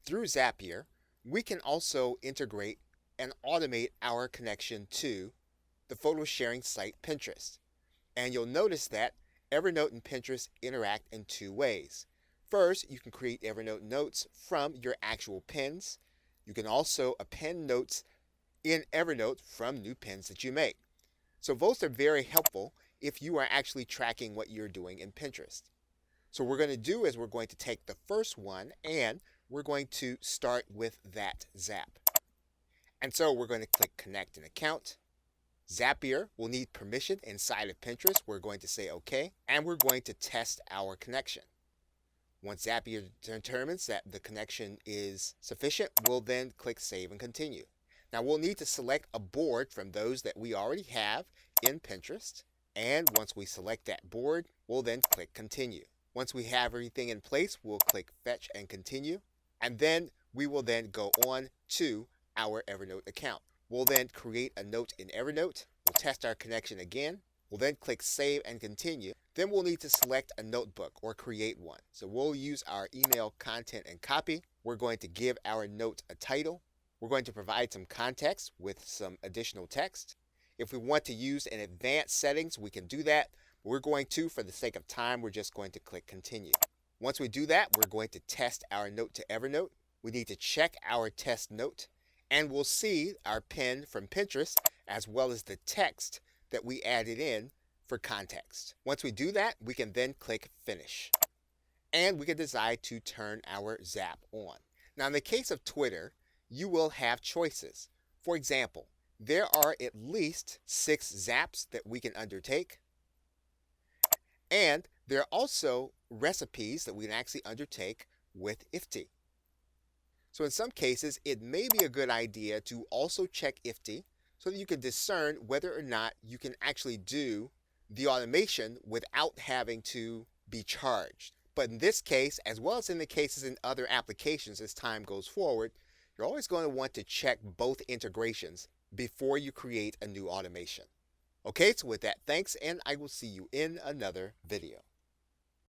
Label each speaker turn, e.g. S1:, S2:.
S1: Through Zapier, we can also integrate and automate our connection to the photo sharing site Pinterest. And you'll notice that Evernote and Pinterest interact in two ways. First, you can create Evernote notes from your actual pins. You can also append notes in Evernote from new pins that you make. So both are very helpful if you are actually tracking what you're doing in Pinterest. So what we're going to do is we're going to take the first one and we're going to start with that Zap. And so we're going to click Connect an Account. Zapier will need permission inside of Pinterest. We're going to say OK, and we're going to test our connection. Once Zapier determines that the connection is sufficient, we'll then click Save and Continue. Now we'll need to select a board from those that we already have in Pinterest. And once we select that board, we'll then click Continue. Once we have everything in place, we'll click Fetch and Continue. And then we will then go on to our Evernote account. We'll then create a note in Evernote. We'll test our connection again. We'll then click Save and Continue. Then we'll need to select a notebook or create one. So we'll use our email content and copy. We're going to give our note a title. We're going to provide some context with some additional text. If we want to use an advanced settings, we can do that. But we're going to, for the sake of time, we're just going to click Continue. Once we do that, we're going to test our note to Evernote. We need to check our test note, and we'll see our pin from Pinterest as well as the text that we added in for context. Once we do that, we can then click Finish. And we can decide to turn our Zap on. Now, in the case of Twitter, you will have choices. For example, there are at least 6 Zaps that we can undertake. And there are also recipes that we can actually undertake with IFTY. So in some cases, it may be a good idea to also check IFTY so that you can discern whether or not you can actually do the automation without having to be charged. But in this case, as well as in the cases in other applications as time goes forward, you're always going to want to check both integrations before you create a new automation. Okay, so with that, thanks, and I will see you in another video.